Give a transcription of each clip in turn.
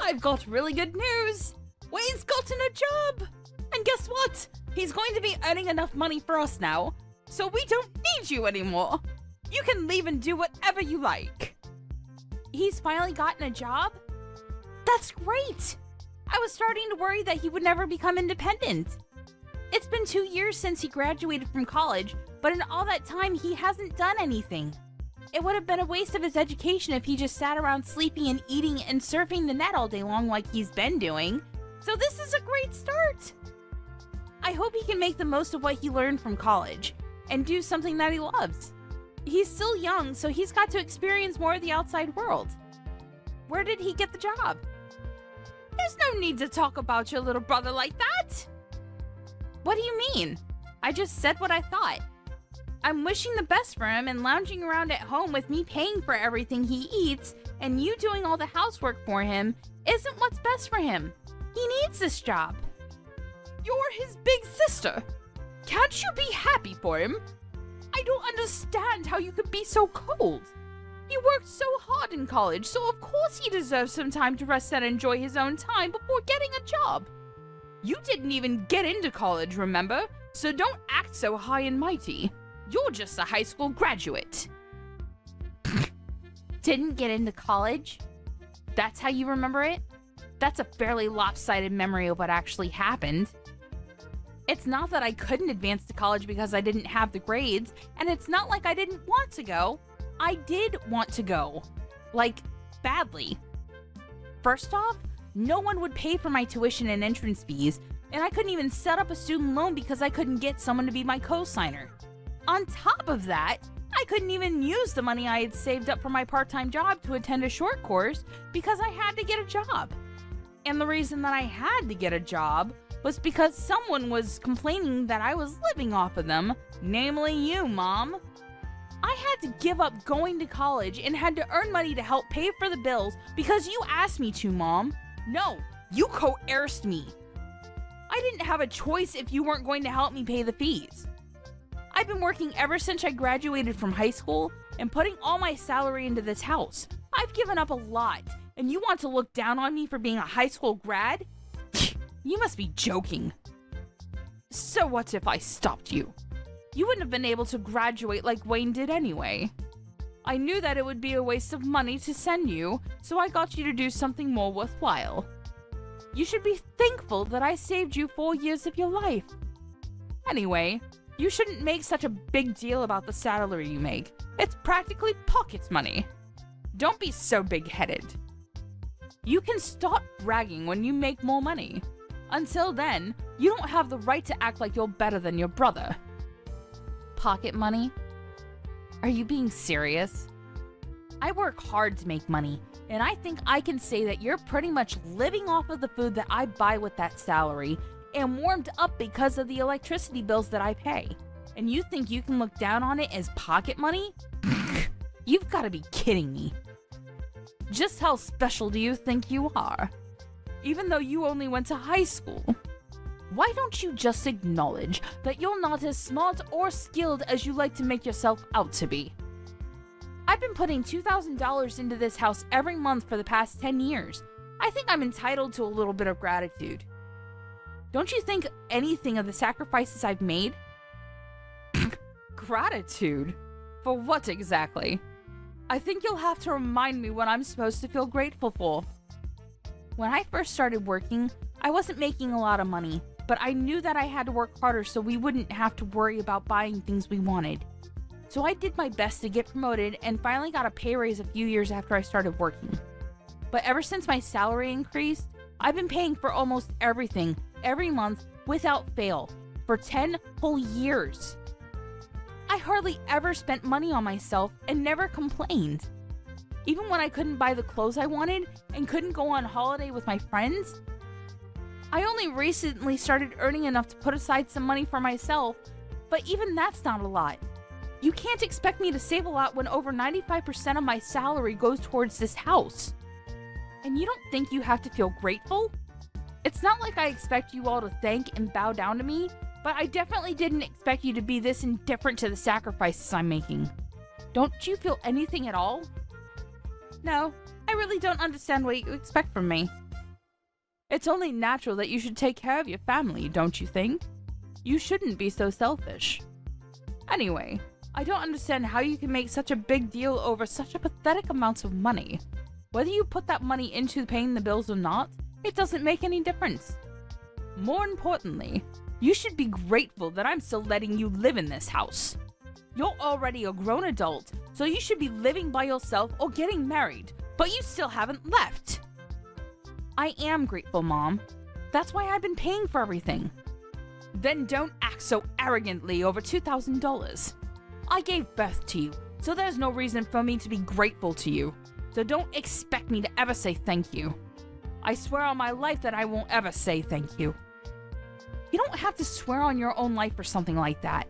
I've got really good news! Wayne's gotten a job! And guess what? He's going to be earning enough money for us now, so we don't need you anymore. You can leave and do whatever you like. He's finally gotten a job? That's great! I was starting to worry that he would never become independent. It's been 2 years since he graduated from college, but in all that time he hasn't done anything. It would have been a waste of his education if he just sat around sleeping and eating and surfing the net all day long like he's been doing. So this is a great start! I hope he can make the most of what he learned from college and do something that he loves. He's still young, so he's got to experience more of the outside world. Where did he get the job? There's no need to talk about your little brother like that! What do you mean? I just said what I thought. I'm wishing the best for him, and lounging around at home with me paying for everything he eats and you doing all the housework for him isn't what's best for him. He needs this job. You're his big sister. Can't you be happy for him? I don't understand how you could be so cold. He worked so hard in college, so of course he deserves some time to rest and enjoy his own time before getting a job. You didn't even get into college, remember? So don't act so high and mighty. You're just a high school graduate. Didn't get into college? That's how you remember it? That's a fairly lopsided memory of what actually happened. It's not that I couldn't advance to college because I didn't have the grades, and it's not like I didn't want to go. I did want to go. Like, badly. First off, no one would pay for my tuition and entrance fees, and I couldn't even set up a student loan because I couldn't get someone to be my co-signer. On top of that, I couldn't even use the money I had saved up for my part-time job to attend a short course because I had to get a job. And the reason that I had to get a job was because someone was complaining that I was living off of them, namely you, Mom. I had to give up going to college and had to earn money to help pay for the bills because you asked me to, Mom. No, you coerced me. I didn't have a choice if you weren't going to help me pay the fees. I've been working ever since I graduated from high school and putting all my salary into this house. I've given up a lot, and you want to look down on me for being a high school grad? You must be joking. So what if I stopped you? You wouldn't have been able to graduate like Wayne did anyway. I knew that it would be a waste of money to send you, so I got you to do something more worthwhile. You should be thankful that I saved you 4 years of your life. Anyway, you shouldn't make such a big deal about the salary you make. It's practically pocket money. Don't be so big-headed. You can stop bragging when you make more money. Until then, you don't have the right to act like you're better than your brother. Pocket money? Are you being serious? I work hard to make money, and I think I can say that you're pretty much living off of the food that I buy with that salary and warmed up because of the electricity bills that I pay. And you think you can look down on it as pocket money? You've got to be kidding me. Just how special do you think you are? Even though you only went to high school. Why don't you just acknowledge that you're not as smart or skilled as you like to make yourself out to be? I've been putting $2,000 into this house every month for the past 10 years. I think I'm entitled to a little bit of gratitude. Don't you think anything of the sacrifices I've made? Gratitude? For what exactly? I think you'll have to remind me what I'm supposed to feel grateful for. When I first started working, I wasn't making a lot of money, but I knew that I had to work harder so we wouldn't have to worry about buying things we wanted. So I did my best to get promoted and finally got a pay raise a few years after I started working. But ever since my salary increased, I've been paying for almost everything every month without fail for 10 whole years. I hardly ever spent money on myself and never complained. Even when I couldn't buy the clothes I wanted and couldn't go on holiday with my friends. I only recently started earning enough to put aside some money for myself, but even that's not a lot. You can't expect me to save a lot when over 95% of my salary goes towards this house. And you don't think you have to feel grateful? It's not like I expect you all to thank and bow down to me, but I definitely didn't expect you to be this indifferent to the sacrifices I'm making. Don't you feel anything at all? No, I really don't understand what you expect from me. It's only natural that you should take care of your family, don't you think? You shouldn't be so selfish. Anyway, I don't understand how you can make such a big deal over such a pathetic amount of money. Whether you put that money into paying the bills or not, it doesn't make any difference. More importantly, you should be grateful that I'm still letting you live in this house. You're already a grown adult, so you should be living by yourself or getting married, but you still haven't left. I am grateful, Mom. That's why I've been paying for everything. Then don't act so arrogantly over $2,000. I gave birth to you, so there's no reason for me to be grateful to you. So don't expect me to ever say thank you. I swear on my life that I won't ever say thank you. You don't have to swear on your own life or something like that.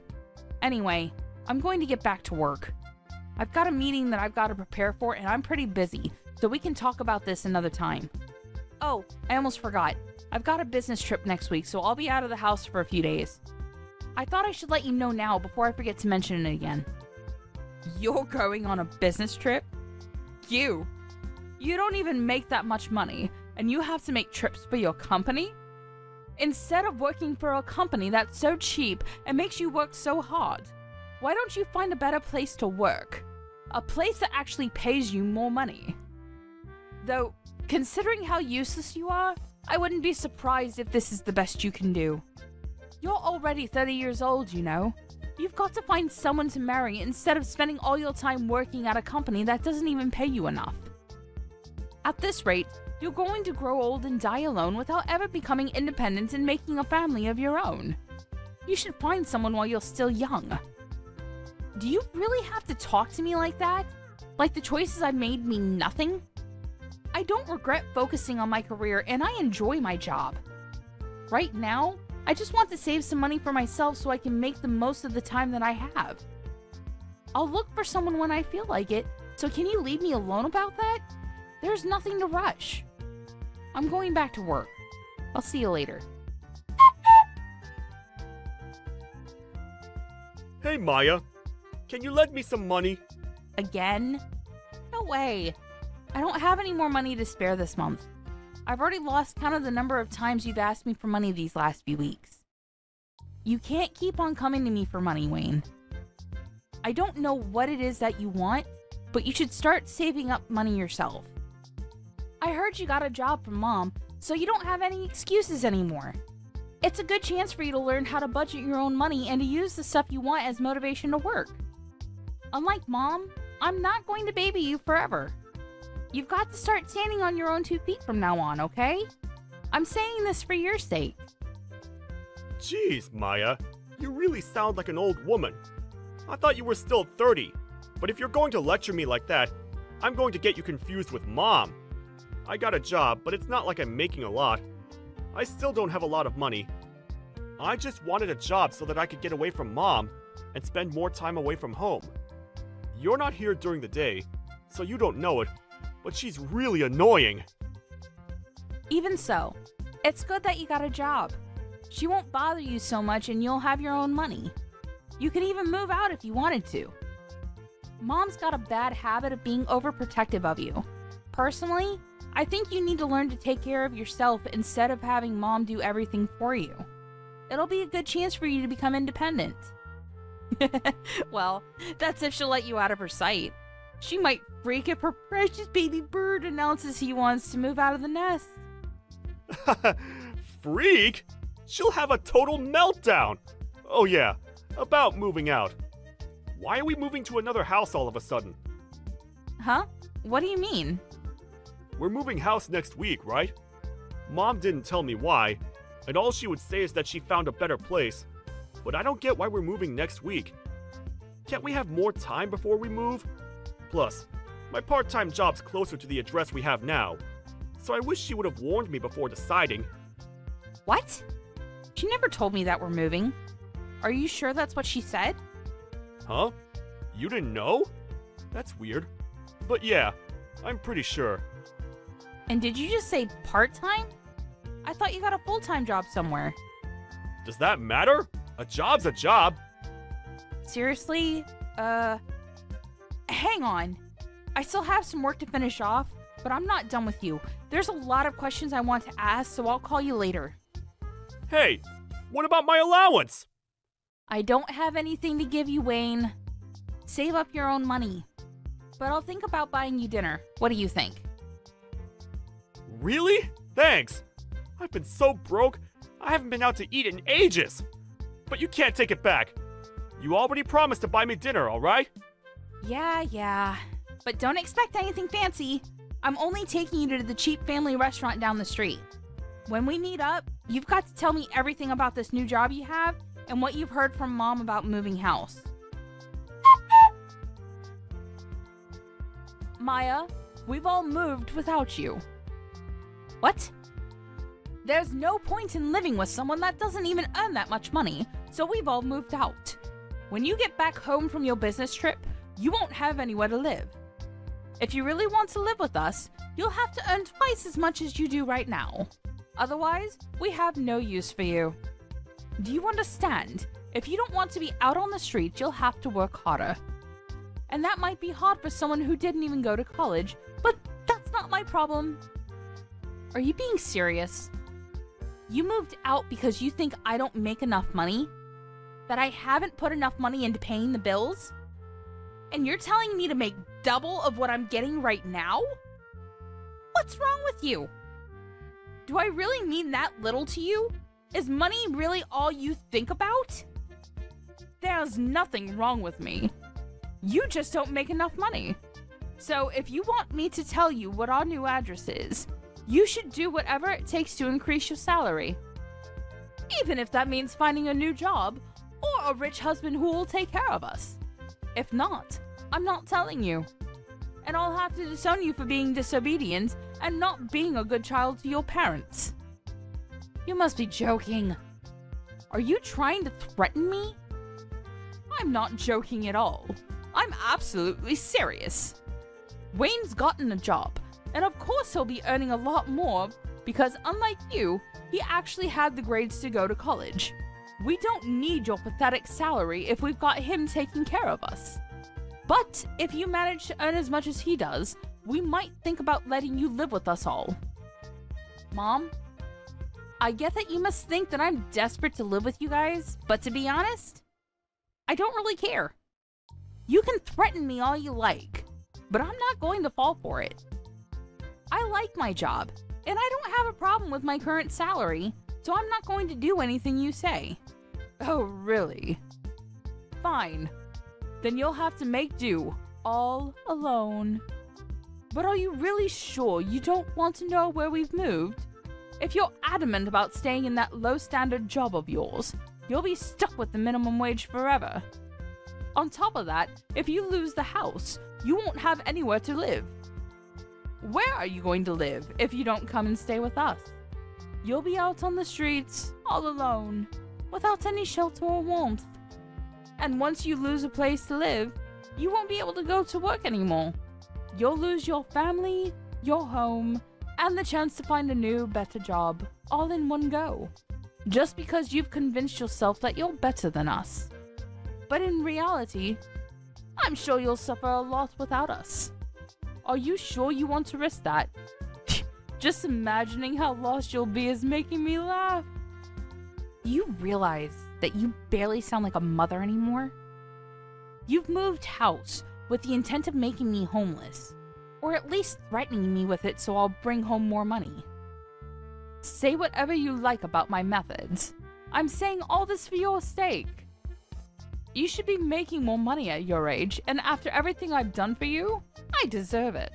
Anyway, I'm going to get back to work. I've got a meeting that I've got to prepare for and I'm pretty busy, so we can talk about this another time. Oh, I almost forgot. I've got a business trip next week, so I'll be out of the house for a few days. I thought I should let you know now before I forget to mention it again. You're going on a business trip? You don't even make that much money, and you have to make trips for your company? Instead of working for a company that's so cheap and makes you work so hard, why don't you find a better place to work? A place that actually pays you more money. Though, considering how useless you are, I wouldn't be surprised if this is the best you can do. You're already 30 years old, you know. You've got to find someone to marry instead of spending all your time working at a company that doesn't even pay you enough. At this rate, you're going to grow old and die alone without ever becoming independent and making a family of your own. You should find someone while you're still young. Do you really have to talk to me like that? Like the choices I've made mean nothing? I don't regret focusing on my career and I enjoy my job. Right now, I just want to save some money for myself so I can make the most of the time that I have. I'll look for someone when I feel like it, so can you leave me alone about that? There's nothing to rush. I'm going back to work. I'll see you later. Hey Maya, can you lend me some money? Again? No way. I don't have any more money to spare this month. I've already lost count of the number of times you've asked me for money these last few weeks. You can't keep on coming to me for money, Wayne. I don't know what it is that you want, but you should start saving up money yourself. I heard you got a job from Mom, so you don't have any excuses anymore. It's a good chance for you to learn how to budget your own money and to use the stuff you want as motivation to work. Unlike Mom, I'm not going to baby you forever. You've got to start standing on your own 2 feet from now on, okay? I'm saying this for your sake. Jeez, Maya, you really sound like an old woman. I thought you were still 30, but if you're going to lecture me like that, I'm going to get you confused with Mom. I got a job, but it's not like I'm making a lot. I still don't have a lot of money. I just wanted a job so that I could get away from Mom and spend more time away from home. You're not here during the day, so you don't know it, but she's really annoying. Even so, it's good that you got a job. She won't bother you so much and you'll have your own money. You can even move out if you wanted to. Mom's got a bad habit of being overprotective of you. Personally, I think you need to learn to take care of yourself instead of having Mom do everything for you. It'll be a good chance for you to become independent. Well, that's if she'll let you out of her sight. She might freak if her precious baby bird announces he wants to move out of the nest. Freak? She'll have a total meltdown. Oh yeah, about moving out. Why are we moving to another house all of a sudden? Huh? What do you mean? We're moving house next week, right? Mom didn't tell me why, and all she would say is that she found a better place. But I don't get why we're moving next week. Can't we have more time before we move? Plus, my part-time job's closer to the address we have now, so I wish she would have warned me before deciding. What? She never told me that we're moving. Are you sure that's what she said? Huh? You didn't know? That's weird. But yeah, I'm pretty sure. And did you just say part-time? I thought you got a full-time job somewhere. Does that matter? A job's a job. Seriously? Hang on. I still have some work to finish off, But I'm not done with you. There's a lot of questions I want to ask, so I'll call you later. Hey, what about my allowance? I don't have anything to give you, Wayne. Save up your own money. But I'll think about buying you dinner. What do you think? Really? Thanks. I've been so broke, I haven't been out to eat in ages. But you can't take it back. You already promised to buy me dinner, alright? Yeah. But don't expect anything fancy. I'm only taking you to the cheap family restaurant down the street. When we meet up, you've got to tell me everything about this new job you have and what you've heard from Mom about moving house. Maya, we've all moved without you. What? There's no point in living with someone that doesn't even earn that much money, so we've all moved out. When you get back home from your business trip, you won't have anywhere to live. If you really want to live with us, you'll have to earn twice as much as you do right now. Otherwise, we have no use for you. Do you understand? If you don't want to be out on the street, you'll have to work harder. And that might be hard for someone who didn't even go to college, but that's not my problem. Are you being serious? You moved out because you think I don't make enough money? That I haven't put enough money into paying the bills? And you're telling me to make double of what I'm getting right now? What's wrong with you? Do I really mean that little to you? Is money really all you think about? There's nothing wrong with me. You just don't make enough money. So if you want me to tell you what our new address is, you should do whatever it takes to increase your salary. Even if that means finding a new job or a rich husband who will take care of us. If not, I'm not telling you. And I'll have to disown you for being disobedient and not being a good child to your parents. You must be joking. Are you trying to threaten me? I'm not joking at all. I'm absolutely serious. Wayne's gotten a job, and of course he'll be earning a lot more because unlike you, he actually had the grades to go to college. We don't need your pathetic salary if we've got him taking care of us. But if you manage to earn as much as he does, we might think about letting you live with us all. Mom, I get that you must think that I'm desperate to live with you guys, but to be honest, I don't really care. You can threaten me all you like, but I'm not going to fall for it. I like my job, and I don't have a problem with my current salary, so I'm not going to do anything you say. Oh, really? Fine. Then you'll have to make do, all alone. But are you really sure you don't want to know where we've moved? If you're adamant about staying in that low-standard job of yours, you'll be stuck with the minimum wage forever. On top of that, if you lose the house, you won't have anywhere to live. Where are you going to live if you don't come and stay with us? You'll be out on the streets, all alone, without any shelter or warmth. And once you lose a place to live, you won't be able to go to work anymore. You'll lose your family, your home, and the chance to find a new, better job, all in one go. Just because you've convinced yourself that you're better than us. But in reality, I'm sure you'll suffer a lot without us. Are you sure you want to risk that? Just imagining how lost you'll be is making me laugh. Do you realize that you barely sound like a mother anymore? You've moved house with the intent of making me homeless, or at least threatening me with it so I'll bring home more money. Say whatever you like about my methods. I'm saying all this for your sake. You should be making more money at your age, and after everything I've done for you, I deserve it.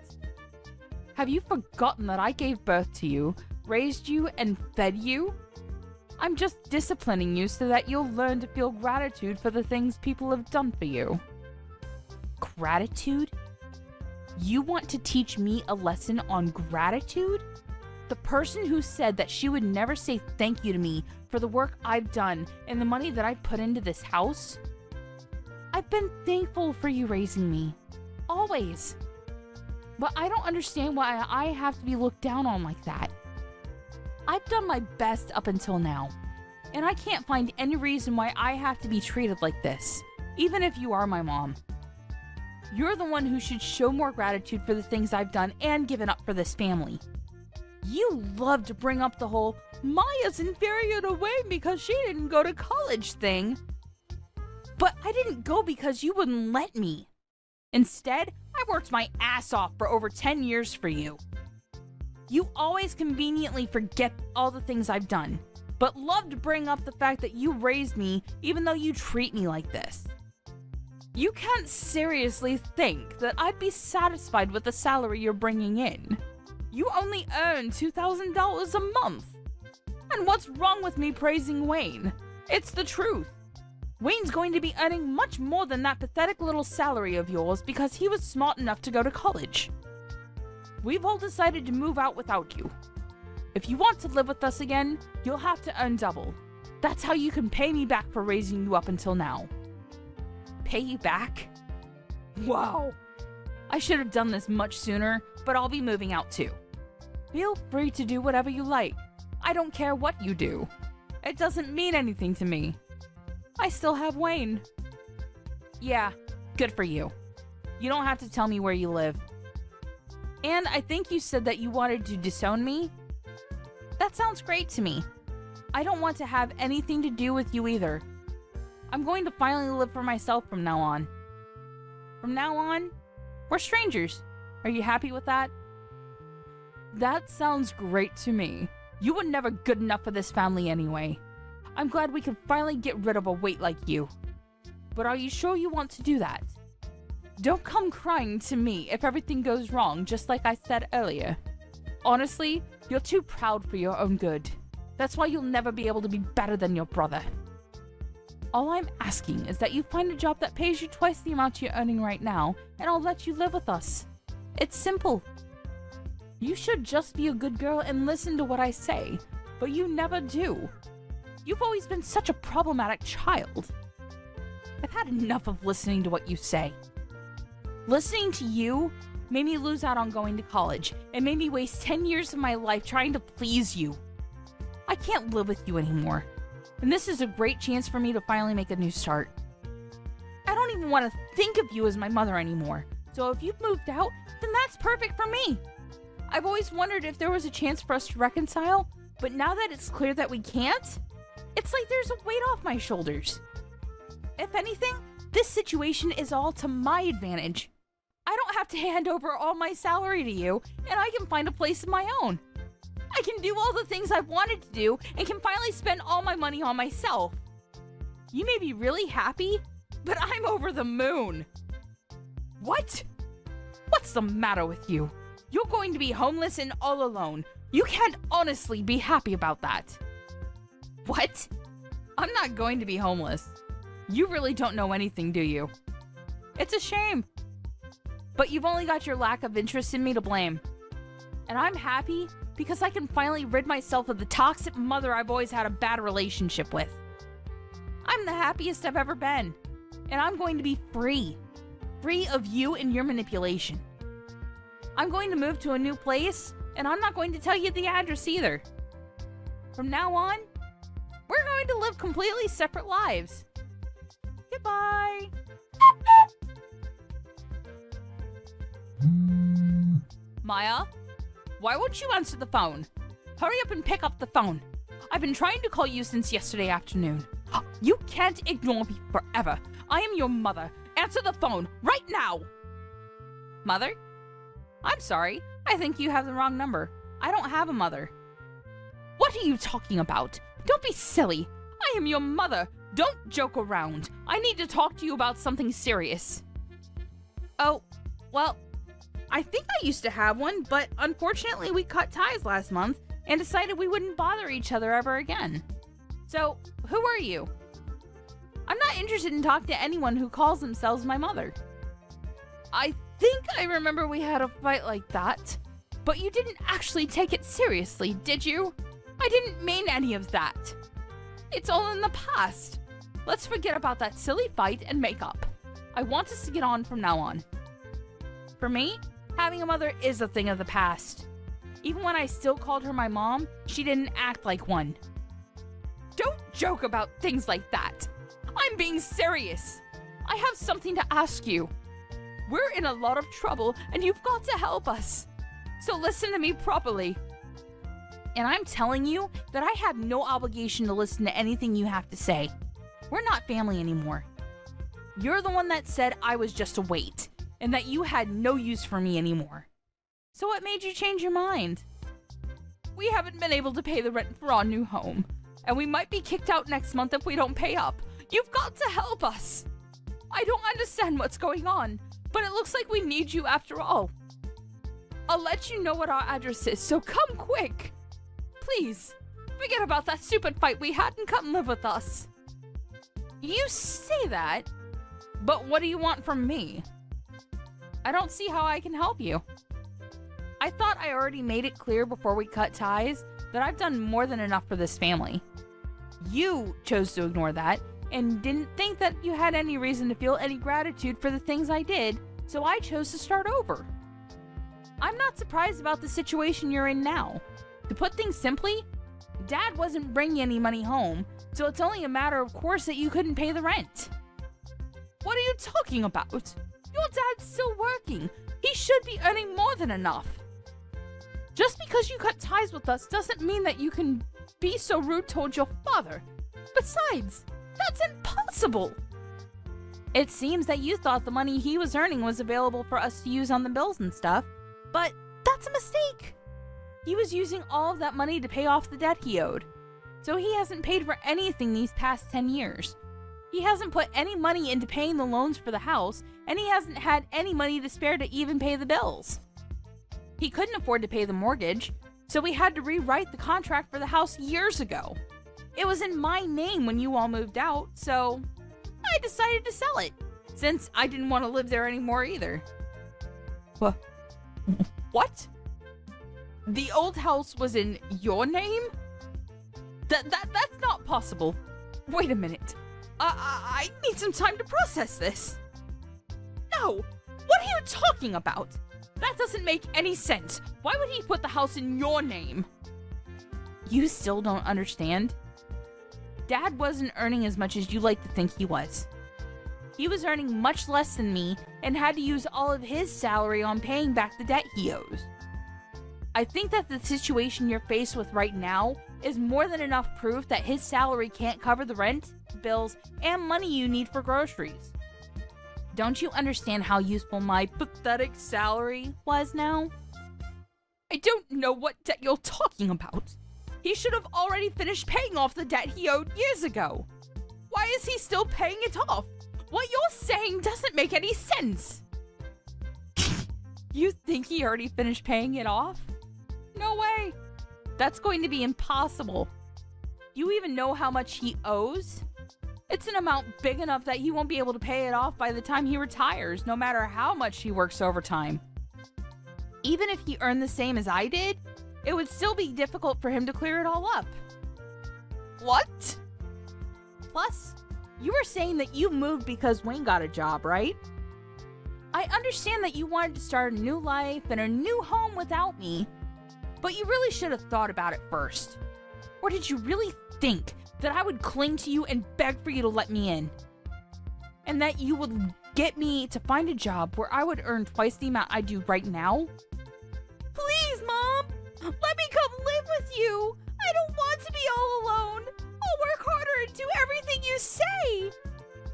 Have you forgotten that I gave birth to you, raised you, and fed you? I'm just disciplining you so that you'll learn to feel gratitude for the things people have done for you. Gratitude? You want to teach me a lesson on gratitude? The person who said that she would never say thank you to me for the work I've done and the money that I've put into this house? I've been thankful for you raising me. Always. But I don't understand why I have to be looked down on like that. I've done my best up until now, and I can't find any reason why I have to be treated like this, even if you are my mom. You're the one who should show more gratitude for the things I've done and given up for this family. You love to bring up the whole Maya's inferior to Wayne because she didn't go to college thing. But I didn't go because you wouldn't let me. Instead, I worked my ass off for over 10 years for you. You always conveniently forget all the things I've done, but love to bring up the fact that you raised me even though you treat me like this. You can't seriously think that I'd be satisfied with the salary you're bringing in. You only earn $2,000 a month. And what's wrong with me praising Wayne? It's the truth. Wayne's going to be earning much more than that pathetic little salary of yours because he was smart enough to go to college. We've all decided to move out without you. If you want to live with us again, you'll have to earn double. That's how you can pay me back for raising you up until now. Pay you back? Wow. I should have done this much sooner, but I'll be moving out too. Feel free to do whatever you like. I don't care what you do. It doesn't mean anything to me. I still have Wayne. Yeah, good for you. You don't have to tell me where you live. And I think you said that you wanted to disown me? That sounds great to me. I don't want to have anything to do with you either. I'm going to finally live for myself from now on. From now on, we're strangers. Are you happy with that? That sounds great to me. You were never good enough for this family anyway. I'm glad we can finally get rid of a weight like you. But are you sure you want to do that? Don't come crying to me if everything goes wrong, just like I said earlier. Honestly, you're too proud for your own good. That's why you'll never be able to be better than your brother. All I'm asking is that you find a job that pays you twice the amount you're earning right now, and I'll let you live with us. It's simple. You should just be a good girl and listen to what I say, but you never do. You've always been such a problematic child. I've had enough of listening to what you say. Listening to you made me lose out on going to college and made me waste 10 years of my life trying to please you. I can't live with you anymore, and this is a great chance for me to finally make a new start. I don't even want to think of you as my mother anymore, so if you've moved out, then that's perfect for me. I've always wondered if there was a chance for us to reconcile, but now that it's clear that we can't, it's like there's a weight off my shoulders. If anything, this situation is all to my advantage. I don't have to hand over all my salary to you, and I can find a place of my own. I can do all the things I've wanted to do and can finally spend all my money on myself. You may be really happy, but I'm over the moon. What? What's the matter with you? You're going to be homeless and all alone. You can't honestly be happy about that. What? I'm not going to be homeless. You really don't know anything, do you? It's a shame. But you've only got your lack of interest in me to blame. And I'm happy because I can finally rid myself of the toxic mother I've always had a bad relationship with. I'm the happiest I've ever been. And I'm going to be free. Free of you and your manipulation. I'm going to move to a new place, and I'm not going to tell you the address either. From now on, we're going to live completely separate lives. Goodbye. Maya, why won't you answer the phone? Hurry up and pick up the phone. I've been trying to call you since yesterday afternoon. You can't ignore me forever. I am your mother. Answer the phone right now. Mother? I'm sorry. I think you have the wrong number. I don't have a mother. What are you talking about? Don't be silly. I am your mother. Don't joke around. I need to talk to you about something serious. Oh, well, I think I used to have one, but unfortunately we cut ties last month and decided we wouldn't bother each other ever again. So, who are you? I'm not interested in talking to anyone who calls themselves my mother. I think I remember we had a fight like that, but you didn't actually take it seriously, did you? I didn't mean any of that. It's all in the past. Let's forget about that silly fight and make up. I want us to get on from now on. For me, having a mother is a thing of the past. Even when I still called her my mom, she didn't act like one. Don't joke about things like that. I'm being serious. I have something to ask you. We're in a lot of trouble, and you've got to help us. So listen to me properly. And I'm telling you that I have no obligation to listen to anything you have to say. We're not family anymore. You're the one that said I was just a weight, and that you had no use for me anymore. So what made you change your mind? We haven't been able to pay the rent for our new home, and we might be kicked out next month if we don't pay up. You've got to help us. I don't understand what's going on, but it looks like we need you after all. I'll let you know what our address is, so come quick. Please, forget about that stupid fight we had and come live with us. You say that, but what do you want from me? I don't see how I can help you. I thought I already made it clear before we cut ties that I've done more than enough for this family. You chose to ignore that and didn't think that you had any reason to feel any gratitude for the things I did, so I chose to start over. I'm not surprised about the situation you're in now. To put things simply, Dad wasn't bringing any money home, so it's only a matter of course that you couldn't pay the rent. What are you talking about? Your dad's still working. He should be earning more than enough. Just because you cut ties with us doesn't mean that you can be so rude towards your father. Besides, that's impossible. It seems that you thought the money he was earning was available for us to use on the bills and stuff, but that's a mistake. He was using all of that money to pay off the debt he owed, so he hasn't paid for anything these past 10 years. He hasn't put any money into paying the loans for the house, and he hasn't had any money to spare to even pay the bills. He couldn't afford to pay the mortgage, so we had to rewrite the contract for the house years ago. It was in my name when you all moved out, so I decided to sell it, since I didn't want to live there anymore either. What? The old house was in your name? That's not possible. Wait a minute. I need some time to process this. No! What are you talking about? That doesn't make any sense. Why would he put the house in your name? You still don't understand? Dad wasn't earning as much as you like to think he was. He was earning much less than me and had to use all of his salary on paying back the debt he owes. I think that the situation you're faced with right now is more than enough proof that his salary can't cover the rent, bills, and money you need for groceries. Don't you understand how useful my pathetic salary was now? I don't know what debt you're talking about. He should have already finished paying off the debt he owed years ago. Why is he still paying it off? What you're saying doesn't make any sense. You think he already finished paying it off? No way. That's going to be impossible. You even know how much he owes? It's an amount big enough that he won't be able to pay it off by the time he retires, no matter how much he works overtime. Even if he earned the same as I did, it would still be difficult for him to clear it all up. What? Plus, you were saying that you moved because Wayne got a job, right? I understand that you wanted to start a new life and a new home without me, but you really should have thought about it first. Or did you really think that I would cling to you and beg for you to let me in? And that you would get me to find a job where I would earn twice the amount I do right now? Please, Mom! Let me come live with you! I don't want to be all alone! I'll work harder and do everything you say!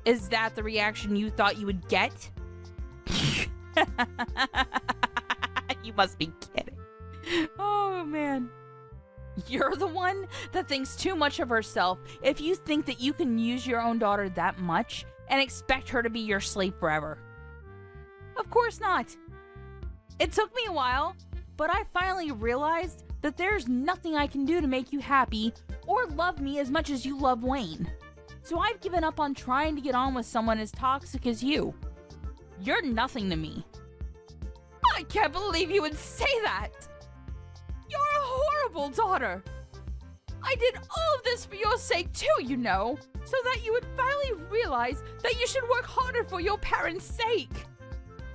Is that the reaction you thought you would get? You must be kidding. Oh, man. You're the one that thinks too much of herself if you think that you can use your own daughter that much and expect her to be your slave forever. Of course not. It took me a while, but I finally realized that there's nothing I can do to make you happy or love me as much as you love Wayne. So I've given up on trying to get on with someone as toxic as you. You're nothing to me. I can't believe you would say that! You're a horrible daughter! I did all of this for your sake too, you know, so that you would finally realize that you should work harder for your parents' sake.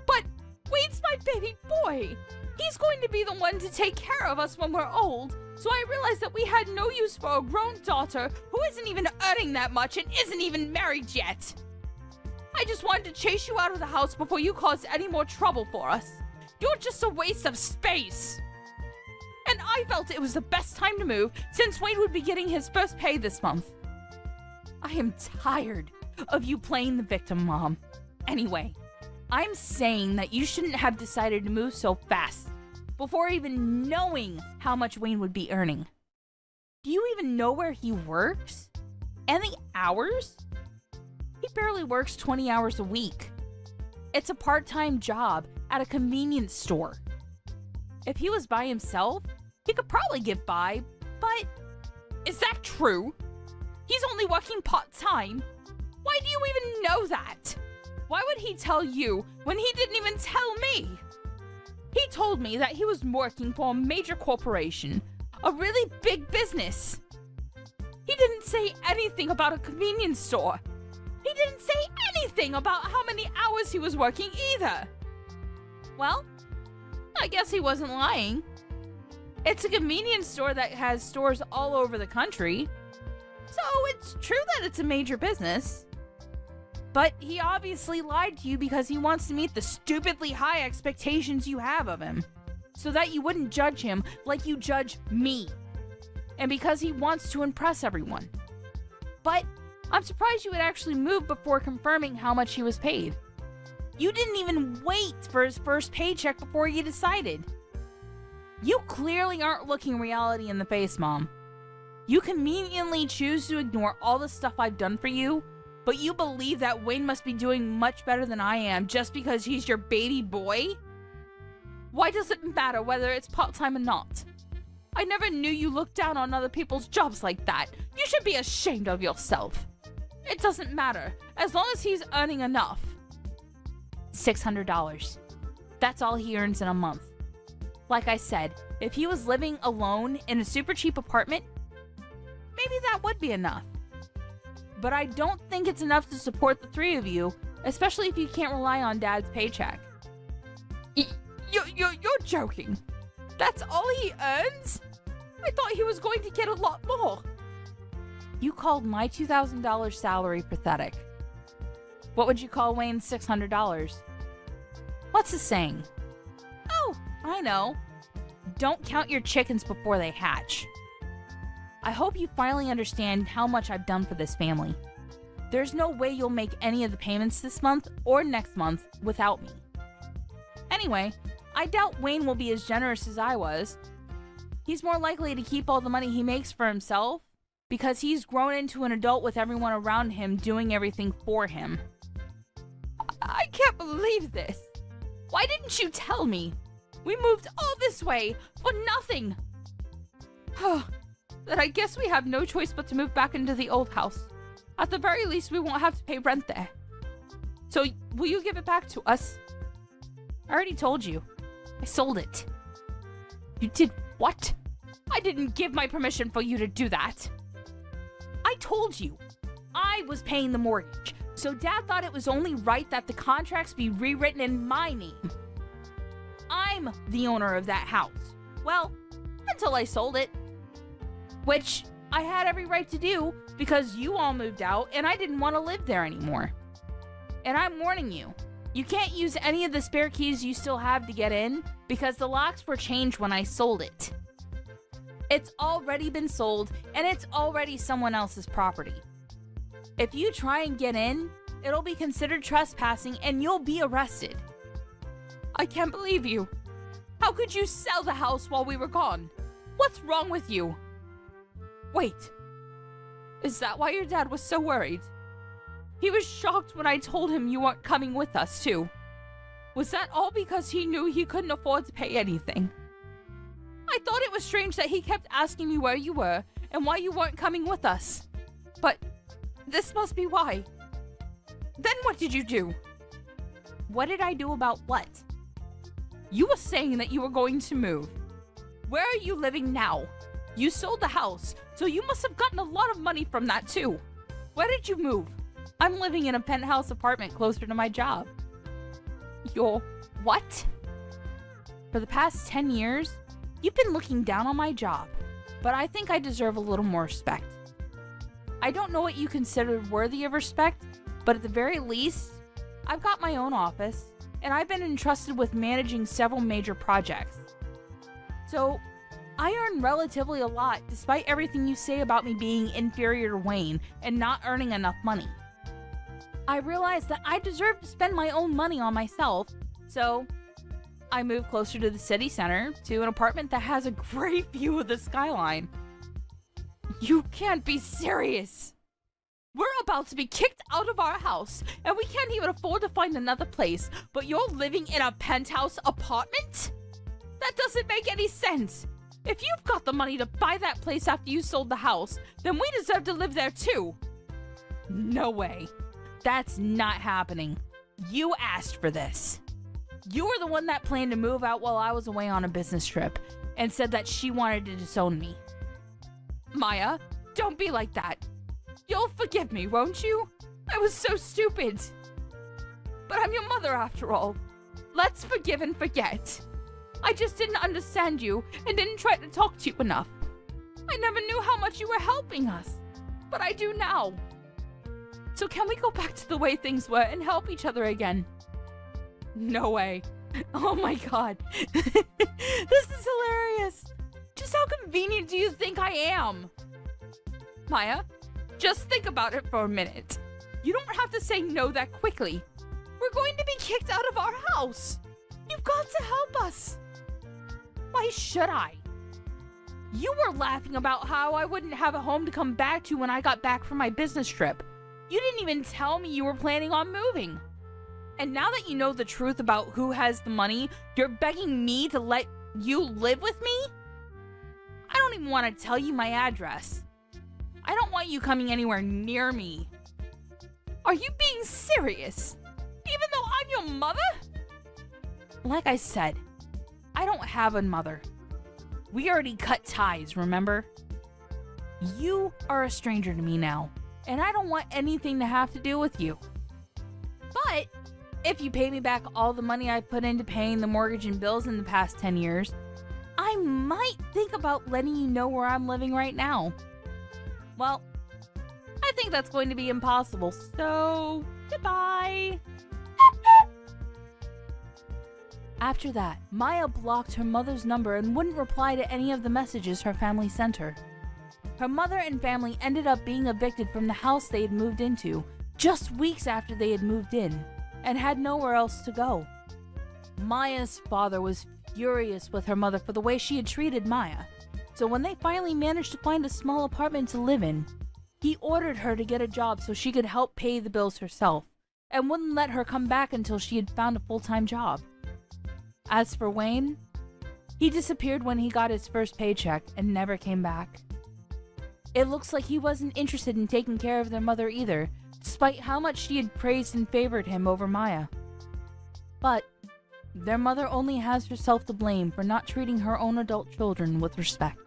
But Wayne's my baby boy! He's going to be the one to take care of us when we're old, so I realized that we had no use for a grown daughter who isn't even earning that much and isn't even married yet. I just wanted to chase you out of the house before you caused any more trouble for us. You're just a waste of space. And I felt it was the best time to move since Wayne would be getting his first pay this month. I am tired of you playing the victim, Mom. Anyway, I'm saying that you shouldn't have decided to move so fast before even knowing how much Wayne would be earning. Do you even know where he works? And the hours? He barely works 20 hours a week. It's a part-time job at a convenience store. If he was by himself, he could probably get by, but is that true? He's only working part-time. Why do you even know that? Why would he tell you when he didn't even tell me? He told me that he was working for a major corporation, a really big business. He didn't say anything about a convenience store. He didn't say anything about how many hours he was working either. Well, I guess he wasn't lying. It's a convenience store that has stores all over the country, so it's true that it's a major business. But he obviously lied to you because he wants to meet the stupidly high expectations you have of him, so that you wouldn't judge him like you judge me. And because he wants to impress everyone. But I'm surprised you would actually move before confirming how much he was paid. You didn't even wait for his first paycheck before you decided. You clearly aren't looking reality in the face, Mom. You conveniently choose to ignore all the stuff I've done for you, but you believe that Wayne must be doing much better than I am just because he's your baby boy? Why does it matter whether it's part-time or not? I never knew you looked down on other people's jobs like that. You should be ashamed of yourself. It doesn't matter, as long as he's earning enough. $600. That's all he earns in a month. Like I said, if he was living alone in a super cheap apartment, maybe that would be enough. But I don't think it's enough to support the three of you, especially if you can't rely on Dad's paycheck. You're joking. That's all he earns? I thought he was going to get a lot more. You called my $2,000 salary pathetic. What would you call Wayne's $600? What's the saying? Oh, I know. Don't count your chickens before they hatch. I hope you finally understand how much I've done for this family. There's no way you'll make any of the payments this month or next month without me. Anyway, I doubt Wayne will be as generous as I was. He's more likely to keep all the money he makes for himself because he's grown into an adult with everyone around him doing everything for him. I can't believe this. Why didn't you tell me? We moved all this way for nothing. Then I guess we have no choice but to move back into the old house. At the very least, we won't have to pay rent there. So, will you give it back to us? I already told you. I sold it. You did what? I didn't give my permission for you to do that. I told you. I was paying the mortgage, so Dad thought it was only right that the contracts be rewritten in my name. I'm the owner of that house. Well, until I sold it. Which I had every right to do because you all moved out and I didn't want to live there anymore. And I'm warning you, you can't use any of the spare keys you still have to get in because the locks were changed when I sold it. It's already been sold and it's already someone else's property. If you try and get in, it'll be considered trespassing and you'll be arrested. I can't believe you. How could you sell the house while we were gone? What's wrong with you? Wait, is that why your dad was so worried? He was shocked when I told him you weren't coming with us, too. Was that all because he knew he couldn't afford to pay anything? I thought it was strange that he kept asking me where you were and why you weren't coming with us. But this must be why. Then what did you do? What did I do about what? You were saying that you were going to move. Where are you living now? You sold the house, so you must have gotten a lot of money from that too. Where did you move? I'm living in a penthouse apartment closer to my job. Your what? For the past 10 years, you've been looking down on my job, but I think I deserve a little more respect. I don't know what you considered worthy of respect, but at the very least, I've got my own office, and I've been entrusted with managing several major projects. So, I earn relatively a lot despite everything you say about me being inferior to Wayne and not earning enough money. I realized that I deserve to spend my own money on myself, so I moved closer to the city center to an apartment that has a great view of the skyline. You can't be serious! We're about to be kicked out of our house, and we can't even afford to find another place, but you're living in a penthouse apartment? That doesn't make any sense! If you've got the money to buy that place after you sold the house, then we deserve to live there too! No way. That's not happening. You asked for this. You were the one that planned to move out while I was away on a business trip, and said that she wanted to disown me. Maya, don't be like that. You'll forgive me, won't you? I was so stupid. But I'm your mother after all. Let's forgive and forget. I just didn't understand you and didn't try to talk to you enough. I never knew how much you were helping us, but I do now. So can we go back to the way things were and help each other again? No way. Oh my god. This is hilarious. Just how convenient do you think I am? Maya, just think about it for a minute. You don't have to say no that quickly. We're going to be kicked out of our house. You've got to help us. Why should I? You were laughing about how I wouldn't have a home to come back to when I got back from my business trip. You didn't even tell me you were planning on moving. And now that you know the truth about who has the money, you're begging me to let you live with me? I don't even want to tell you my address. I don't want you coming anywhere near me. Are you being serious? Even though I'm your mother? Like I said, I don't have a mother. We already cut ties, remember? You are a stranger to me now, and I don't want anything to have to do with you. But if you pay me back all the money I've put into paying the mortgage and bills in the past 10 years, I might think about letting you know where I'm living right now. Well, I think that's going to be impossible, so goodbye. After that, Maya blocked her mother's number and wouldn't reply to any of the messages her family sent her. Her mother and family ended up being evicted from the house they had moved into just weeks after they had moved in and had nowhere else to go. Maya's father was furious with her mother for the way she had treated Maya, so when they finally managed to find a small apartment to live in, he ordered her to get a job so she could help pay the bills herself and wouldn't let her come back until she had found a full-time job. As for Wayne, he disappeared when he got his first paycheck and never came back. It looks like he wasn't interested in taking care of their mother either, despite how much she had praised and favored him over Maya. But their mother only has herself to blame for not treating her own adult children with respect.